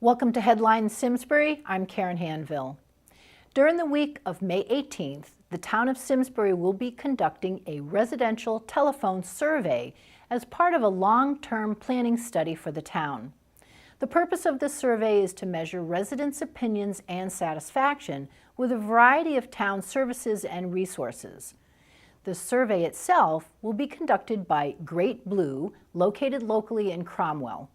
Welcome to Headlines Simsbury. I'm Karen Handville. During the week of May 18th, the town of Simsbury will be conducting a residential telephone survey as part of a long-term planning study for the town. The purpose of this survey is to measure residents' opinions and satisfaction with a variety of town services and resources. The survey itself will be conducted by Great Blue, located locally in Cromwell.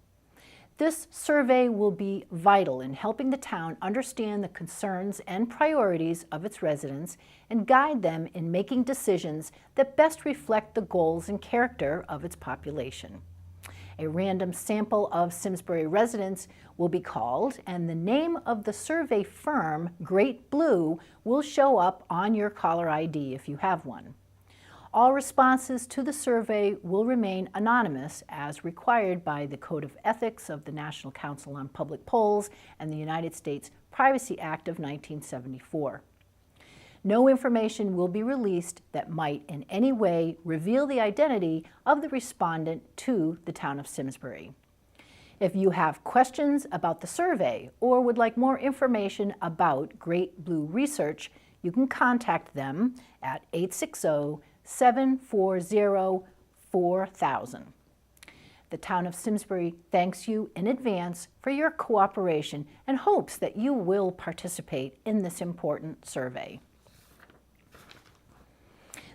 This survey will be vital in helping the town understand the concerns and priorities of its residents and guide them in making decisions that best reflect the goals and character of its population. A random sample of Simsbury residents will be called, and the name of the survey firm, Great Blue, will show up on your caller ID if you have one. All responses to the survey will remain anonymous as required by the Code of Ethics of the National Council on Public Polls and the United States Privacy Act of 1974. No information will be released that might in any way reveal the identity of the respondent to the town of Simsbury. If you have questions about the survey or would like more information about Great Blue Research, you can contact them at 860-740-4000. The town of Simsbury thanks you in advance for your cooperation and hopes that you will participate in this important survey.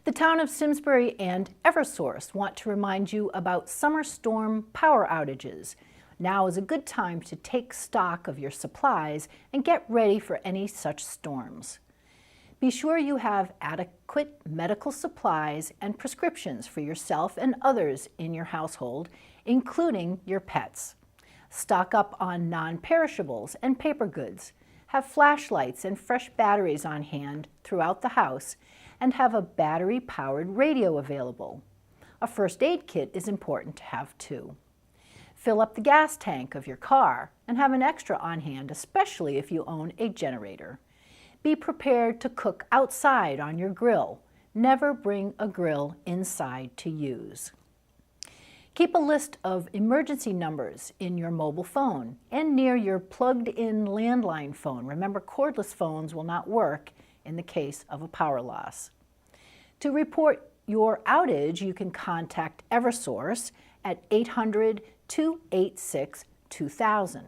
The town of Simsbury and Eversource want to remind you about summer storm power outages. Now is a good time to take stock of your supplies and get ready for any such storms. Be sure you have adequate medical supplies and prescriptions for yourself and others in your household, including your pets. Stock up on non-perishables and paper goods. Have flashlights and fresh batteries on hand throughout the house, and have a battery-powered radio available. A first aid kit is important to have too. Fill up the gas tank of your car and have an extra on hand, especially if you own a generator. Be prepared to cook outside on your grill. Never bring a grill inside to use. Keep a list of emergency numbers in your mobile phone and near your plugged-in landline phone. Remember, cordless phones will not work in the case of a power loss. To report your outage, you can contact Eversource at 800-286-2000.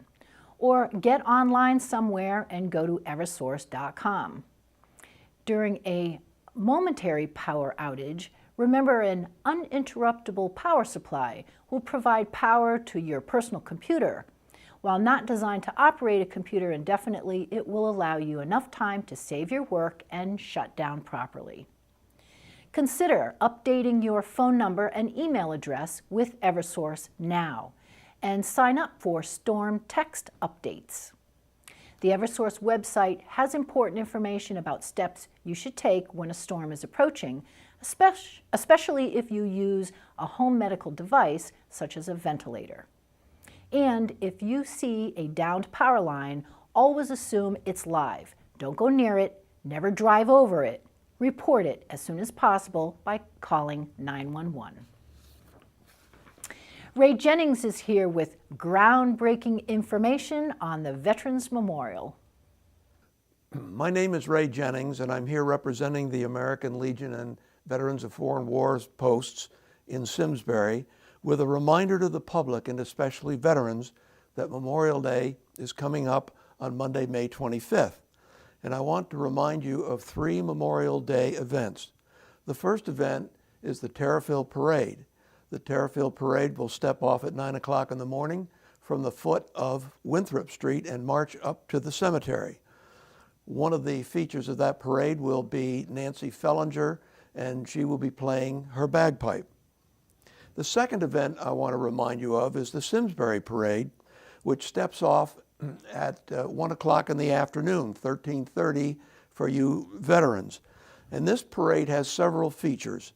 Or get online somewhere and go to eversource.com. During a momentary power outage, remember an uninterruptible power supply will provide power to your personal computer. While not designed to operate a computer indefinitely, it will allow you enough time to save your work and shut down properly. Consider updating your phone number and email address with Eversource now, and sign up for storm text updates. The Eversource website has important information about steps you should take when a storm is approaching, especially if you use a home medical device such as a ventilator. And if you see a downed power line, always assume it's live. Don't go near it, never drive over it. Report it as soon as possible by calling 911. Ray Jennings is here with groundbreaking information on the Veterans Memorial. My name is Ray Jennings, and I'm here representing the American Legion and Veterans of Foreign Wars posts in Simsbury with a reminder to the public, and especially veterans, that Memorial Day is coming up on Monday, May 25th. And I want to remind you of 3 Memorial Day events. The first event is the Terriffill Parade. The Terriffill Parade will step off at 9 o'clock in the morning from the foot of Winthrop Street and march up to the cemetery. One of the features of that parade will be Nancy Fellinger, and she will be playing her bagpipe. The second event I want to remind you of is the Simsbury Parade, which steps off at 1 o'clock in the afternoon, 13:30 for you veterans. And this parade has several features.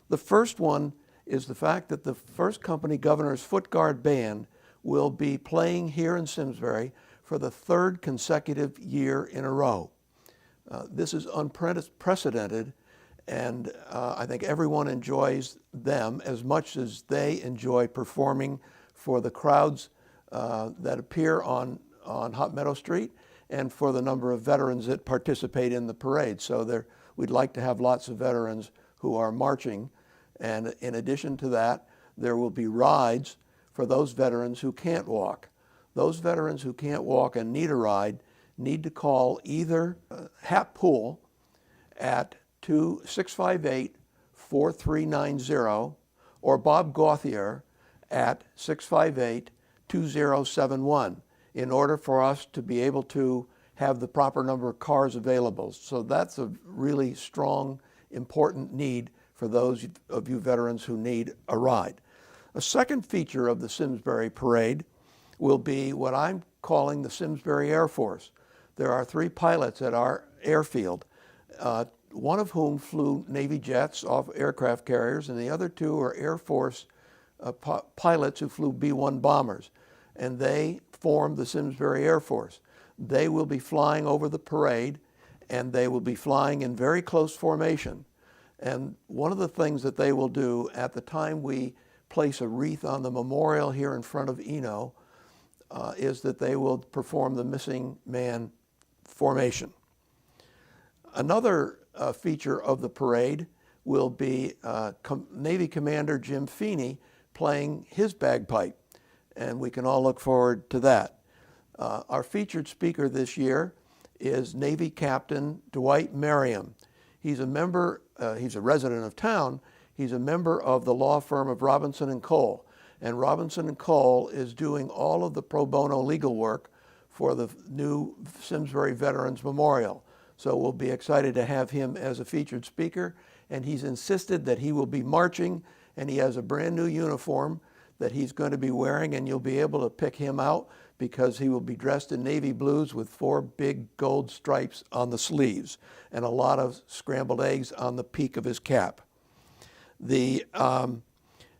The first one is the fact that the 1st Company Governor's Foot Guard Band will be playing here in Simsbury for the 3rd consecutive year in a row. This is unprecedented, and I think everyone enjoys them as much as they enjoy performing for the crowds that appear on on Hot Meadow Street and for the number of veterans that participate in the parade. So we'd like to have lots of veterans who are marching. And in addition to that, there will be rides for those veterans who can't walk. Those veterans who can't walk and need a ride need to call either Hap Pool at 658-4390 or Bob Gauthier at 658-2071 in order for us to be able to have the proper number of cars available. So that's a really strong, important need for those of you veterans who need a ride. A second feature of the Simsbury Parade will be what I'm calling the Simsbury Air Force. There are 3 pilots at our airfield, one of whom flew Navy jets off aircraft carriers, and the other 2 are Air Force pilots who flew B-1 bombers, and they form the Simsbury Air Force. They will be flying over the parade, and they will be flying in very close formation. And one of the things that they will do at the time we place a wreath on the memorial here in front of Eno is that they will perform the missing man formation. Another feature of the parade will be Navy Commander Jim Feeney playing his bagpipe, and we can all look forward to that. Our featured speaker this year is Navy Captain Dwight Merriam. He's a member, he's a resident of town. He's a member of the law firm of Robinson and Cole. And Robinson and Cole is doing all of the pro bono legal work for the new Simsbury Veterans Memorial. So we'll be excited to have him as a featured speaker. And he's insisted that he will be marching, and he has a brand new uniform that he's going to be wearing, and you'll be able to pick him out because he will be dressed in navy blues with 4 big gold stripes on the sleeves and a lot of scrambled eggs on the peak of his cap. The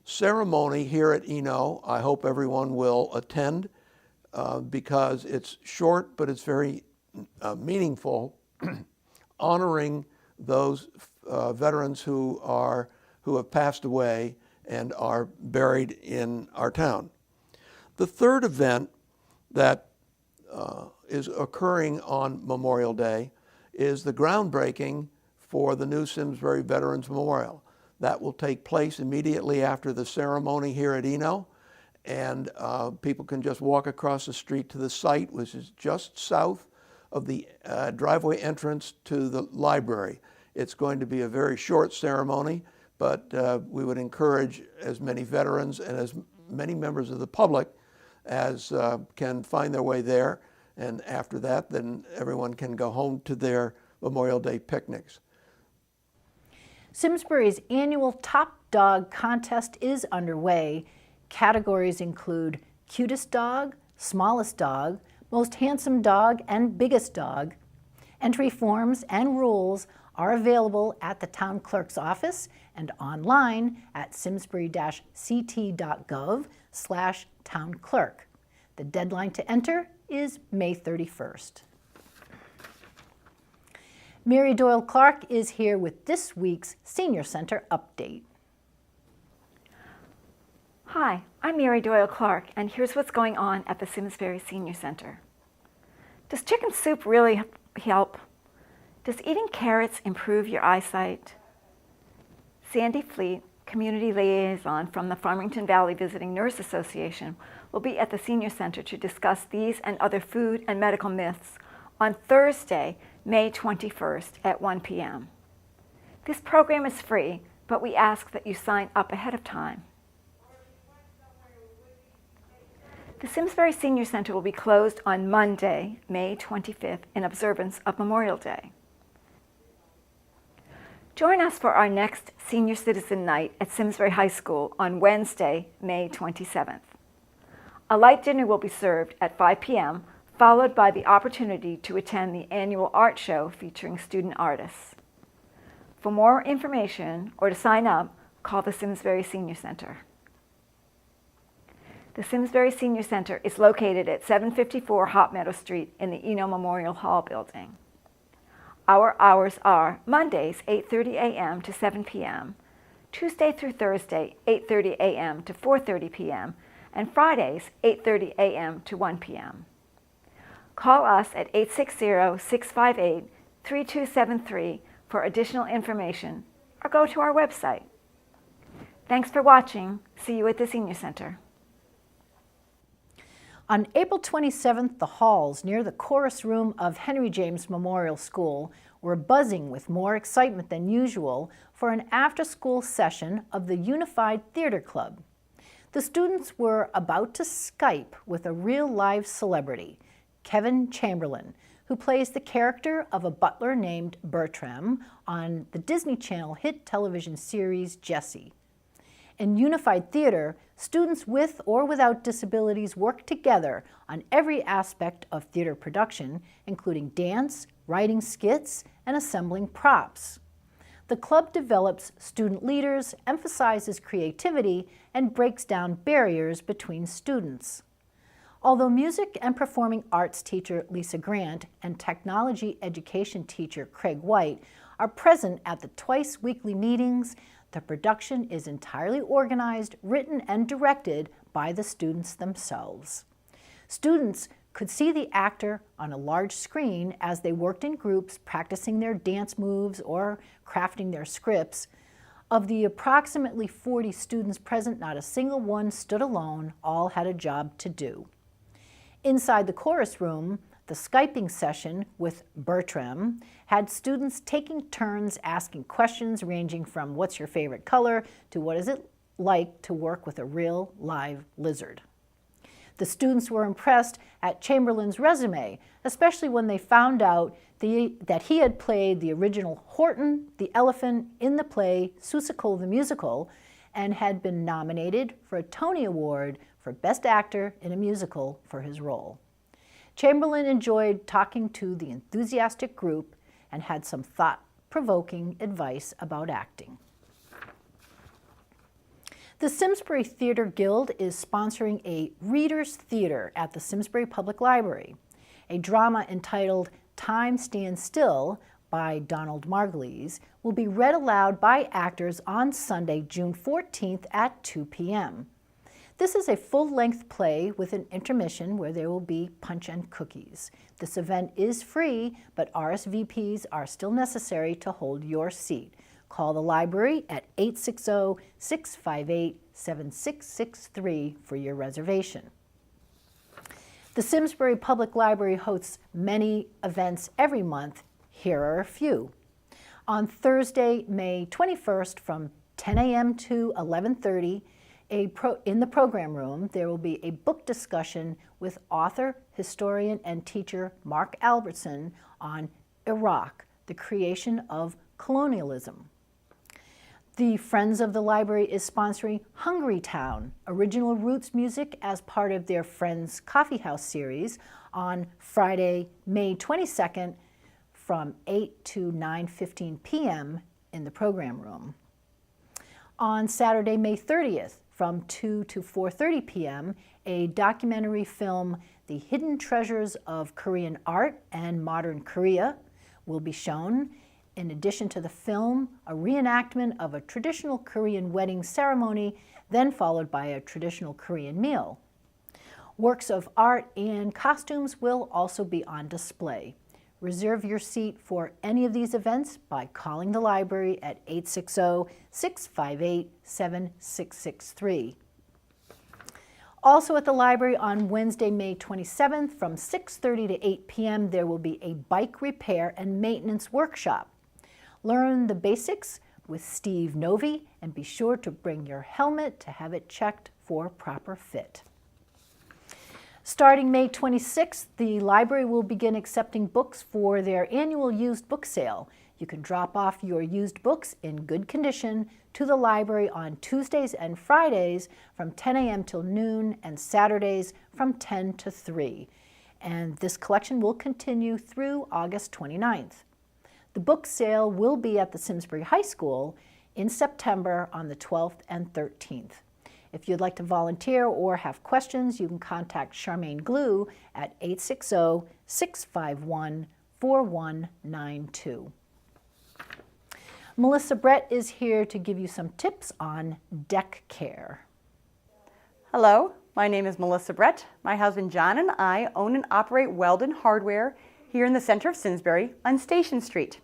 ceremony here at Eno, I hope everyone will attend because it's short, but it's very meaningful, honoring those veterans who have passed away and are buried in our town. The third event that is occurring on Memorial Day is the groundbreaking for the new Simsbury Veterans Memorial. That will take place immediately after the ceremony here at Eno, and people can just walk across the street to the site, which is just south of the driveway entrance to the library. It's going to be a very short ceremony, but we would encourage as many veterans and as many members of the public as can find their way there. And after that, then everyone can go home to their Memorial Day picnics. Simsbury's annual Top Dog Contest is underway. Categories include cutest dog, smallest dog, most handsome dog, and biggest dog. Entry forms and rules are available at the town clerk's office and online at simsbury-ct.gov/town-clerk. The deadline to enter is May 31st. Mary Doyle-Clark is here with this week's Senior Center update. Hi, I'm Mary Doyle-Clark, and here's what's going on at the Simsbury Senior Center. Does chicken soup really help? Does eating carrots improve your eyesight? Sandy Fleet, Community Liaison from the Farmington Valley Visiting Nurse Association, will be at the Senior Center to discuss these and other food and medical myths on Thursday, May 21st at 1 p.m. This program is free, but we ask that you sign up ahead of time. The Simsbury Senior Center will be closed on Monday, May 25th, in observance of Memorial Day. Join us for our next Senior Citizen Night at Simsbury High School on Wednesday, May 27th. A light dinner will be served at 5 p.m., followed by the opportunity to attend the annual art show featuring student artists. For more information or to sign up, call the Simsbury Senior Center. The Simsbury Senior Center is located at 754 Hot Meadow Street in the Eno Memorial Hall building. Our hours are Mondays 8:30 a.m. to 7 p.m., Tuesday through Thursday 8:30 a.m. to 4:30 p.m., and Fridays 8:30 a.m. to 1 p.m. Call us at 860-658-3273 for additional information, or go to our website. Thanks for watching. See you at the Senior Center. On April 27th, the halls near the chorus room of Henry James Memorial School were buzzing with more excitement than usual for an after-school session of the Unified Theater Club. The students were about to Skype with a real live celebrity, Kevin Chamberlain, who plays the character of a butler named Bertram on the Disney Channel hit television series Jessie. In Unified Theater, students with or without disabilities work together on every aspect of theater production, including dance, writing skits, and assembling props. The club develops student leaders, emphasizes creativity, and breaks down barriers between students. Although music and performing arts teacher Lisa Grant and technology education teacher Craig White are present at the twice-weekly meetings, the production is entirely organized, written, and directed by the students themselves. Students could see the actor on a large screen as they worked in groups practicing their dance moves or crafting their scripts. Of the approximately 40 students present, not a single one stood alone. All had a job to do. Inside the chorus room, the Skyping session with Bertram had students taking turns asking questions ranging from what's your favorite color to what is it like to work with a real live lizard. The students were impressed at Chamberlain's resume, especially when they found out that he had played the original Horton the elephant in the play Seussical the Musical and had been nominated for a Tony Award for Best Actor in a Musical for his role. Chamberlain enjoyed talking to the enthusiastic group and had some thought-provoking advice about acting. The Simsbury Theater Guild is sponsoring a Reader's Theater at the Simsbury Public Library. A drama entitled Time Stands Still by Donald Margulies will be read aloud by actors on Sunday, June 14th at 2 p.m. This is a full-length play with an intermission where there will be punch and cookies. This event is free, but RSVPs are still necessary to hold your seat. Call the library at 860-658-7663 for your reservation. The Simsbury Public Library hosts many events every month. Here are a few. On Thursday, May 21st from 10 a.m. to 11:30, in the program room, there will be a book discussion with author, historian, and teacher Mark Albertson on Iraq, the creation of colonialism. The Friends of the Library is sponsoring Hungry Town, original roots music as part of their Friends Coffee House series on Friday, May 22nd from 8 to 9:15 p.m. in the program room. On Saturday, May 30th, from 2 to 4:30 p.m., a documentary film, The Hidden Treasures of Korean Art and Modern Korea, will be shown. In addition to the film, a reenactment of a traditional Korean wedding ceremony, then followed by a traditional Korean meal. Works of art and costumes will also be on display. Reserve your seat for any of these events by calling the library at 860-658-7663. Also at the library on Wednesday, May 27th from 6:30 to 8 p.m. there will be a bike repair and maintenance workshop. Learn the basics with Steve Novi and be sure to bring your helmet to have it checked for proper fit. Starting May 26th, the library will begin accepting books for their annual used book sale. You can drop off your used books in good condition to the library on Tuesdays and Fridays from 10 a.m. till noon and Saturdays from 10 to 3. And this collection will continue through August 29th. The book sale will be at the Simsbury High School in September on the 12th and 13th. If you'd like to volunteer or have questions, you can contact Charmaine Glue at 860-651-4192. Melissa Brett is here to give you some tips on deck care. Hello, My name is Melissa Brett. My husband John and I own and operate Weldon Hardware here in the center of Simsbury on Station Street.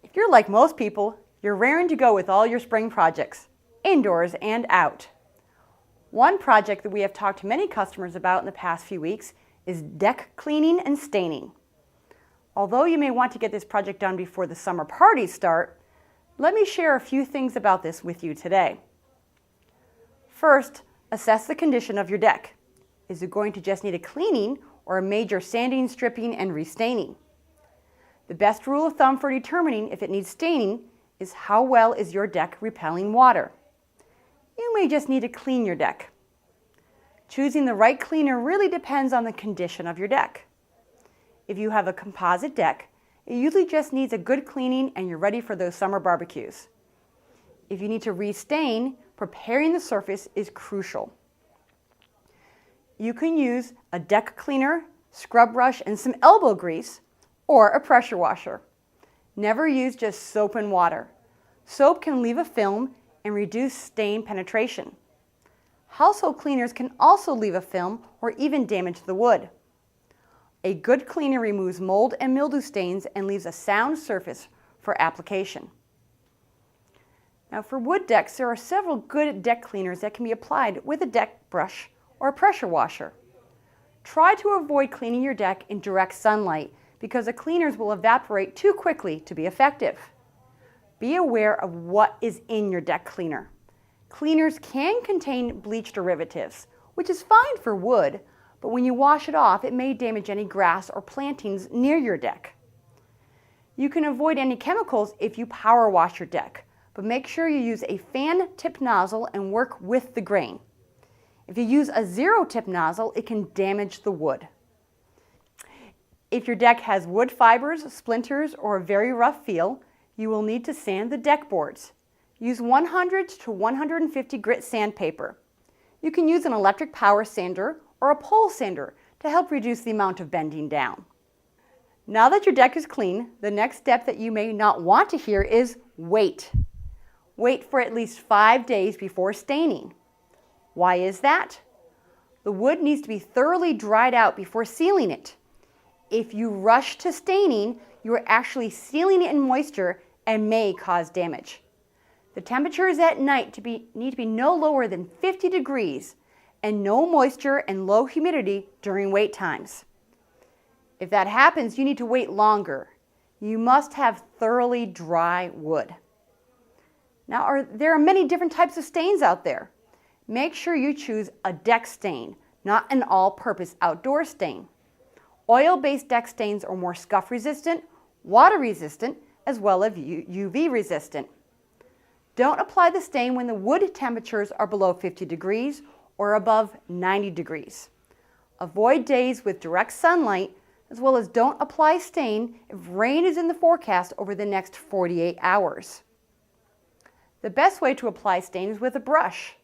If you're like most people, you're raring to go with all your spring projects, indoors and out. One project that we have talked to many customers about in the past few weeks is deck cleaning and staining. Although you may want to get this project done before the summer parties start, let me share a few things about this with you today. First, assess the condition of your deck. Is it going to just need a cleaning or a major sanding, stripping, and restaining? The best rule of thumb for determining if it needs staining is how well is your deck repelling water. You may just need to clean your deck. Choosing the right cleaner really depends on the condition of your deck. If you have a composite deck, it usually just needs a good cleaning and you're ready for those summer barbecues. If you need to restain, preparing the surface is crucial. You can use a deck cleaner, scrub brush, and some elbow grease, or a pressure washer. Never use just soap and water. Soap can leave a film and reduce stain penetration. Household cleaners can also leave a film or even damage the wood. A good cleaner removes mold and mildew stains and leaves a sound surface for application. Now for wood decks, there are several good deck cleaners that can be applied with a deck brush or a pressure washer. Try to avoid cleaning your deck in direct sunlight because the cleaners will evaporate too quickly to be effective. Be aware of what is in your deck cleaner. Cleaners can contain bleach derivatives, which is fine for wood, but when you wash it off, it may damage any grass or plantings near your deck. You can avoid any chemicals if you power wash your deck, but make sure you use a fan tip nozzle and work with the grain. If you use a zero tip nozzle, it can damage the wood. If your deck has wood fibers, splinters, or a very rough feel, you will need to sand the deck boards. Use 100 to 150 grit sandpaper. You can use an electric power sander or a pole sander to help reduce the amount of bending down. Now that your deck is clean, the next step that you may not want to hear is wait. Wait for at least 5 days before staining. Why is that? The wood needs to be thoroughly dried out before sealing it. If you rush to staining, you are actually sealing it in moisture and may cause damage. The temperatures at night need to be no lower than 50 degrees and no moisture and low humidity during wait times. If that happens, you need to wait longer. You must have thoroughly dry wood. Now, there are many different types of stains out there. Make sure you choose a deck stain, not an all-purpose outdoor stain. Oil-based deck stains are more scuff-resistant, water-resistant, as well as UV-resistant. Don't apply the stain when the wood temperatures are below 50 degrees or above 90 degrees. Avoid days with direct sunlight, as well as don't apply stain if rain is in the forecast over the next 48 hours. The best way to apply stain is with a brush.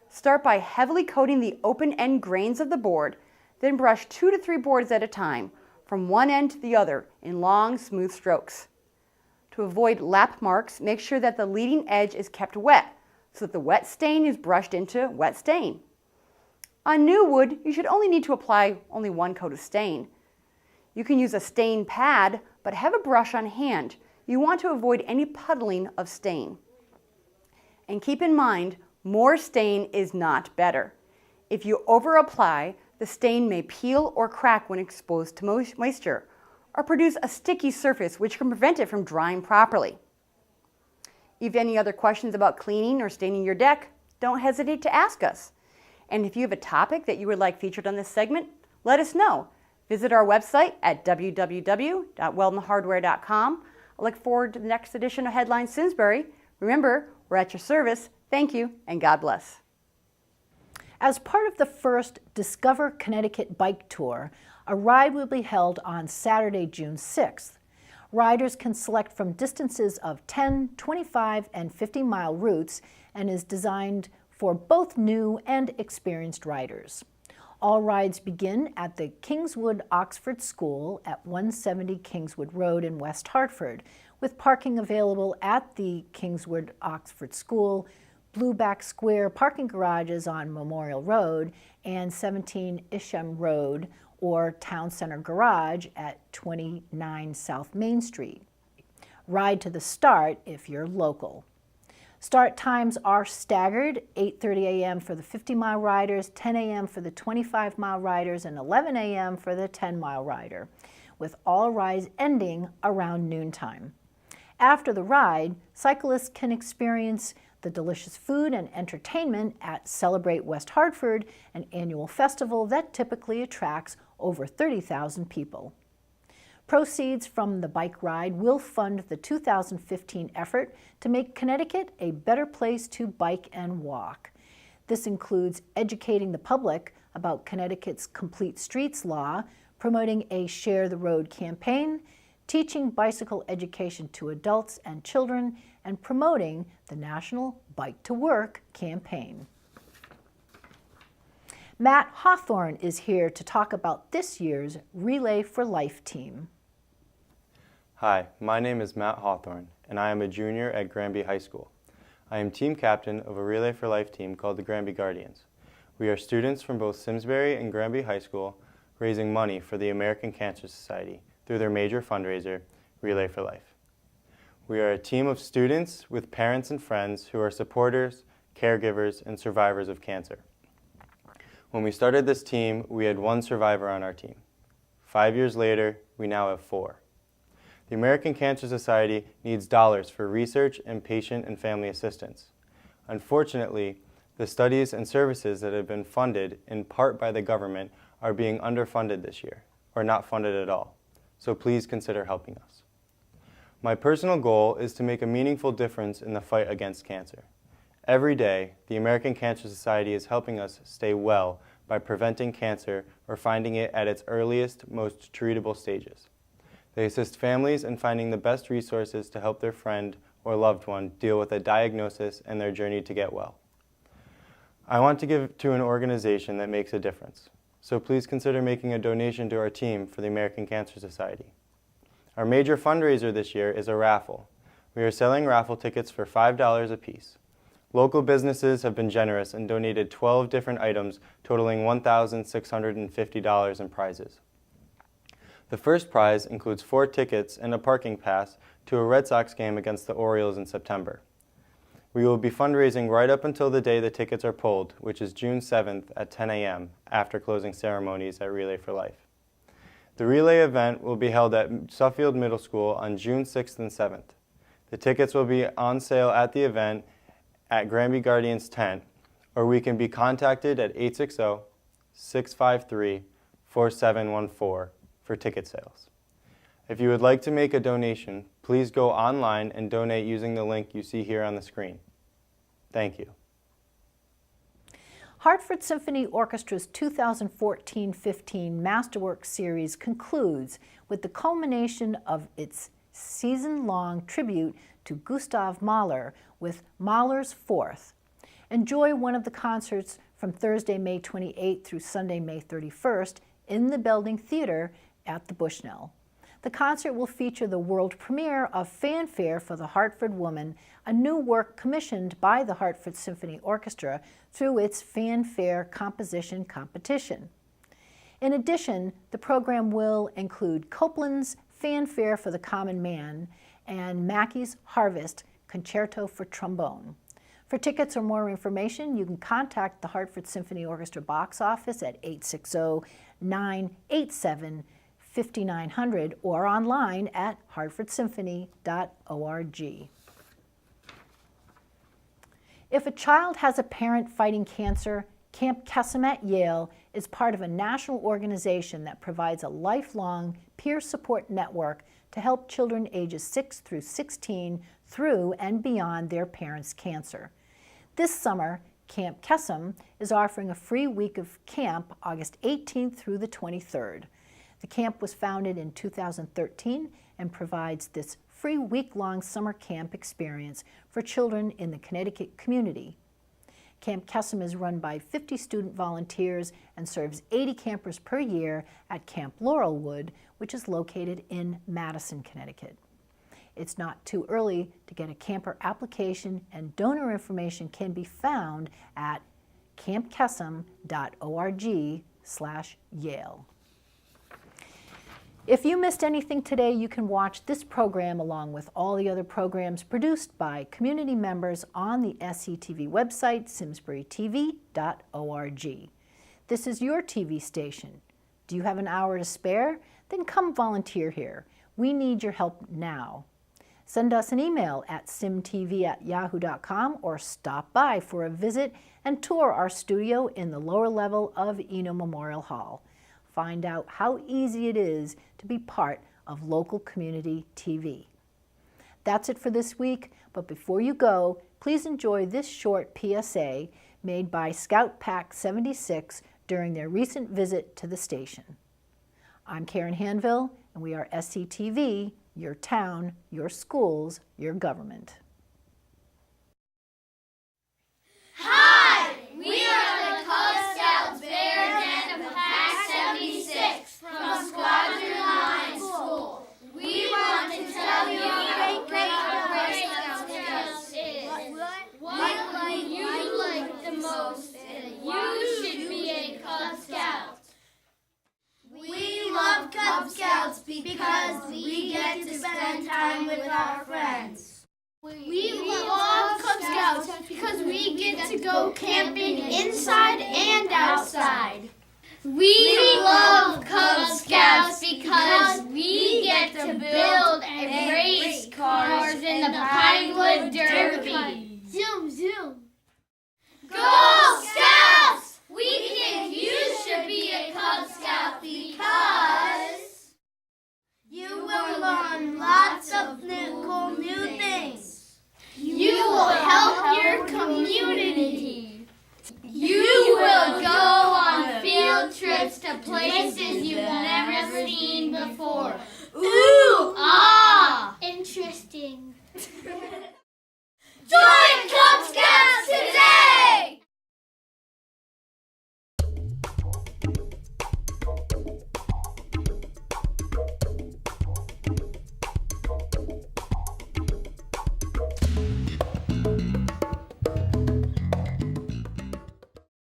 Start by heavily coating the open end grains of the board, then brush 2 to 3 boards at a time, from one end to the other in long, smooth strokes. To avoid lap marks, make sure that the leading edge is kept wet, so that the wet stain is brushed into wet stain. On new wood, you should only need to apply only 1 coat of stain. You can use a stain pad, but have a brush on hand. You want to avoid any puddling of stain. And keep in mind, more stain is not better. If you over-apply, the stain may peel or crack when exposed to moisture, or produce a sticky surface which can prevent it from drying properly. If you have any other questions about cleaning or staining your deck, don't hesitate to ask us. And if you have a topic that you would like featured on this segment, let us know. Visit our website at www.weldonhardware.com. I look forward to the next edition of Headline Simsbury. Remember, we're at your service. Thank you, and God bless. As part of the first Discover Connecticut bike tour, a ride will be held on Saturday, June 6th. Riders can select from distances of 10, 25, and 50-mile routes and is designed for both new and experienced riders. All rides begin at the Kingswood Oxford School at 170 Kingswood Road in West Hartford, with parking available at the Kingswood Oxford School, Blueback Square parking garages on Memorial Road and 17 Isham Road or Town Center Garage at 29 South Main Street. Ride to the start if you're local. Start times are staggered, 8:30 a.m. for the 50-mile riders, 10 a.m. for the 25-mile riders, and 11 a.m. for the 10-mile rider, with all rides ending around noontime. After the ride, cyclists can experience the delicious food and entertainment at Celebrate West Hartford, an annual festival that typically attracts over 30,000 people. Proceeds from the bike ride will fund the 2015 effort to make Connecticut a better place to bike and walk. This includes educating the public about Connecticut's Complete Streets law, promoting a Share the Road campaign, teaching bicycle education to adults and children, and promoting the National Bike to Work campaign. Matt Hawthorne is here to talk about this year's Relay for Life team. Hi, my name is Matt Hawthorne, and I am a junior at Granby High School. I am team captain of a Relay for Life team called the Granby Guardians. We are students from both Simsbury and Granby High School raising money for the American Cancer Society through their major fundraiser, Relay for Life. We are a team of students with parents and friends who are supporters, caregivers, and survivors of cancer. When we started this team, we had one survivor on our team. 5 years later, we now have 4. The American Cancer Society needs dollars for research and patient and family assistance. Unfortunately, the studies and services that have been funded in part by the government are being underfunded this year, or not funded at all. So please consider helping us. My personal goal is to make a meaningful difference in the fight against cancer. Every day, the American Cancer Society is helping us stay well by preventing cancer or finding it at its earliest, most treatable stages. They assist families in finding the best resources to help their friend or loved one deal with a diagnosis and their journey to get well. I want to give to an organization that makes a difference, so please consider making a donation to our team for the American Cancer Society. Our major fundraiser this year is a raffle. We are selling raffle tickets for $5 a piece. Local businesses have been generous and donated 12 different items totaling $1,650 in prizes. The first prize includes 4 tickets and a parking pass to a Red Sox game against the Orioles in September. We will be fundraising right up until the day the tickets are pulled, which is June 7th at 10 a.m. after closing ceremonies at Relay for Life. The relay event will be held at Suffield Middle School on June 6th and 7th. The tickets will be on sale at the event at Granby Guardians tent, or we can be contacted at 860-653-4714 for ticket sales. If you would like to make a donation, please go online and donate using the link you see here on the screen. Thank you. Hartford Symphony Orchestra's 2014-15 Masterwork Series concludes with the culmination of its season-long tribute to Gustav Mahler with Mahler's Fourth. Enjoy one of the concerts from Thursday, May 28th through Sunday, May 31st in the Belding Theater at the Bushnell. The concert will feature the world premiere of Fanfare for the Hartford Woman, a new work commissioned by the Hartford Symphony Orchestra through its Fanfare Composition Competition. In addition, the program will include Copland's Fanfare for the Common Man and Mackey's Harvest Concerto for Trombone. For tickets or more information, you can contact the Hartford Symphony Orchestra box office at 860-987-5900 or online at hartfordsymphony.org. If a child has a parent fighting cancer, Camp Kesem at Yale is part of a national organization that provides a lifelong peer support network to help children ages 6 through 16 through and beyond their parents' cancer. This summer, Camp Kesem is offering a free week of camp August 18th through the 23rd. The camp was founded in 2013 and provides this free week-long summer camp experience for children in the Connecticut community. Camp Kesem is run by 50 student volunteers and serves 80 campers per year at Camp Laurelwood, which is located in Madison, Connecticut. It's not too early to get a camper application, and donor information can be found at campkesem.org/Yale. If you missed anything today, you can watch this program along with all the other programs produced by community members on the SCTV website, simsburytv.org. This is your TV station. Do you have an hour to spare? Then come volunteer here. We need your help now. Send us an email at simtv@yahoo.com or stop by for a visit and tour our studio in the lower level of Eno Memorial Hall. Find out how easy it is to be part of local community TV. That's it for this week, but before you go, please enjoy this short PSA made by Scout Pack 76 during their recent visit to the station. I'm Karen Handville, and we are SCTV, your town, your schools, your government. Hi! We are the Cub Scouts Band of Pack 76 from Squadron Line School. We want to tell you how great our Boy Scouts is. What you like the most, and you should be a Cub Scout. We love Cub Scouts because we get to spend time with our friends. We love Cub Scouts because we get to go camping inside and outside. We love Cub Scouts because we get to build and race cars in the Pinewood Derby. Zoom, zoom. Go Scouts! We think you should be a Cub Scout because you will learn lots of cool new things. You will help your community. You will go on field trips to places you've never seen before. Ooh, ah! Interesting. Join Cub Scouts today!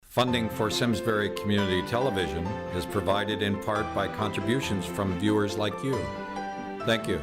Funding for Simsbury Community Television is provided in part by contributions from viewers like you. Thank you.